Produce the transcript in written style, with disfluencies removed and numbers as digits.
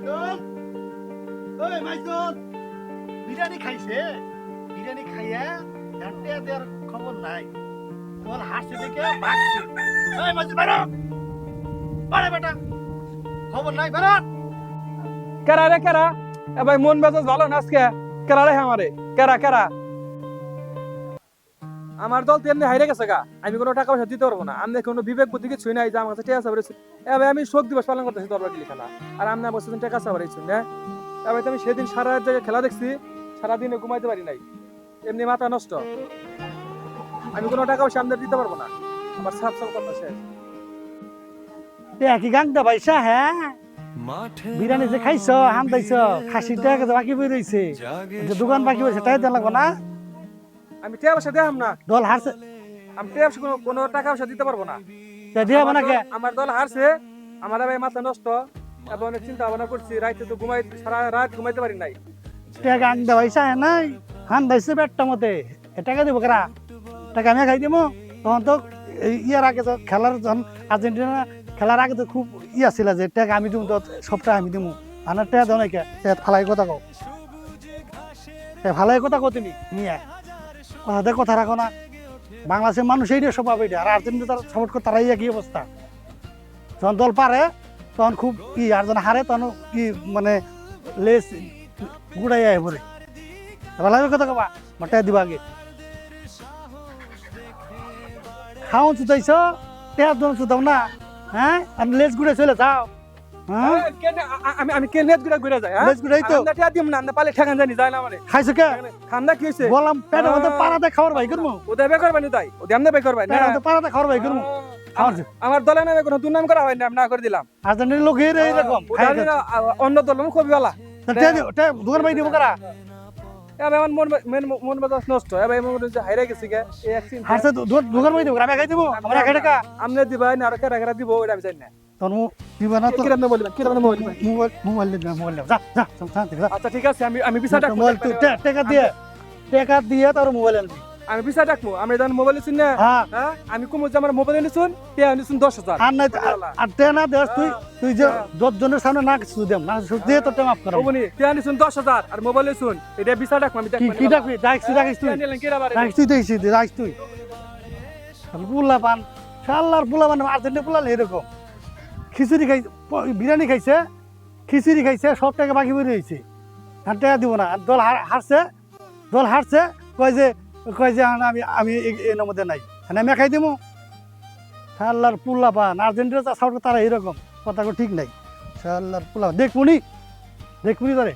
মাইসুল, ওই মাইসুল, বিরিয়ানি খাইছে, বিরিয়ানি খাইয়া ঘাটে দেওয়ার খবর নাই। তোমার হাসি দেখে ভাগছে। ওই মাইসুল বেরো, বাড়ে বেটা, খবর নাই বেরো। কেরা রে কেরা? এ ভাই মন মেজাজ ভালো না আজকে। কেরা রে আমারে? কেরা কেরা? আমার দল তো এমনি হাইরে গেছে গা। আমি কোনো টাকা পয়সা দিতে পারবো না। আমি কোনো বিবেক বুদ্ধি কিছুই নাই যে আমার কাছে টাকা চাবরেছি। এ ভাই আমি শোক দিবস পালন করতেছি দরবার গিলি খেলা। আর আমি বলছি টাকা চাবরেছি না। এ ভাই আমি সেদিন সারা রাত জায়গায় খেলা দেখছি, সারাদিনে ঘুমাইতে পারি নাই। এমনি মাথা নষ্ট। আমি কোনো টাকা পয়সা আমাদের দিতে পারবো না। আমার সাফ সাফ কথা শেষ। একই গাংটা পাইছা হ্যাঁ? বিরিয়ানি যে খাইছ হাম দাইছ খাসির টাকা বাকি বই রইছে, যে দোকান বাকি হয়েছে তাই দেন লাগবো না। আমি টাকা পয়সা দেখাম না। দল হারছে, আমি টাকা পয়সা কোনো টাকা পয়সা দিতে পারবো না। দিয়ে হবে না কে? আমার দল হারছে, আমার ভাই মাথা নষ্ট এবং অনেক চিন্তা ভাবনা করছি। রাইতে তো সারা রাত ঘুমাইতে পারি নাই। টাকা গাং দেওয়াইছা হ্যাঁ নাই হান দাইছে পেটটা মতে টাকা দিব কেরা? টাকা আমি খাই দিব। তখন তো ইয়ার আগে তো খেলার যখন আর্জেন্টিনা খেলার আগে তো খুব ইয়া ছিল যে টাকা আমি দিব, তো সবটা আমি দিব। আনার টাকা দেও নাই কে? ফালাই কথা কও, ফালাই কথা কও তুমি নিয়ে কথাতে কথা রাখো না। বাংলাদেশের মানুষ এইটা স্বভাব এইটা, আর আর্জেন্টিনা তার সাপোর্ট করে তারাই একই অবস্থা। যখন দল পারে তখন খুব ই, আর যখন হারে তখন কি মানে লেস গুড়াই আয় পরে। ভালো কথা কবা, মাঠে দিবা আগে। খাও চুতাইছ টেয়ার দম চুতাও না হ্যাঁ? আর লেজ গুড়ে চলে যাও হ্যাঁ? আমি কে নেট গুড়া ঘুরে যাই? লেজ গুড়াই তো আমরা টাকা দিম না, আমরা পালে ঠেকান জানি যায় না মানে। খাইছো কে? খান্দা কি হইছে? বললাম পেটের মধ্যে পাড়াতে খাওয়ার ভাই করবো, ওদের বে করবানি তাই ওদের আমনে বে করবাই না। পেটের মধ্যে পাড়াতে খাওয়ার ভাই করবো। আমার দলে নামে কোনো দুর্নাম করা হয় না, আমি না করে দিলাম। আর্জেন্টিনার লোক এইরকম অন্য দল খুবই ভালো। দোকান ভাই দিব কারা? এবার আমার মন মেজাজ নষ্ট। এবার মনে হচ্ছে হাইরে গেছি গে। এই একদিন হারছে দোকান ভাই দিব, আমি খাই দিব, আমার একাই টাকা আমনে দিবা না, আর কেরা কেরা দিব ওটা আমি জানি না। তখন দিবা না তো। কি রান্না বলবেন? কি রান্না বলবেন? মোবাইল দিন, মোবাইল যা যা শান্তি যা। আচ্ছা ঠিক আছে, আমি বিচার ডাকবো। মোবাইল তুই টাকা দিয়ে তোর মোবাইল আনবি। আমি বিচার ডাকবো। আমি যখন মোবাইল শুন না, হ্যাঁ হ্যাঁ আমি কুমু যে আমার মোবাইল নিছুন পেয়া নিছুন 10,000। আর নাই আর তে না দেস তুই যে 10 জনের সামনে না কিছু দেম না দিয়ে তো মাফ কর। ওবনি পেয়া নিছুন 10,000 আর মোবাইল নিছুন, এটা বিচার ডাকবো। আমি কি ডাকবি? ডাকিস তুই রাখিস তুই পুলা পান শাল্লার পুলা পান। আর্জেন্টিনা পুলা এরকম খিচুড়ি খাই, বিরিয়ানি খাইছে, খিচুড়ি খাইছে, সব টাকা বাকি বেরিয়ে হয়েছে, আর টাকা দিব না। দল হারছে কয় যে আমি এর মধ্যে নাই, আমি খাই দিব। শাল্লার পুলা পান আর্জেন্টিনা তারা এরকম কথা ঠিক নাই। শাল্লার পুলা দেখবুনি তারে।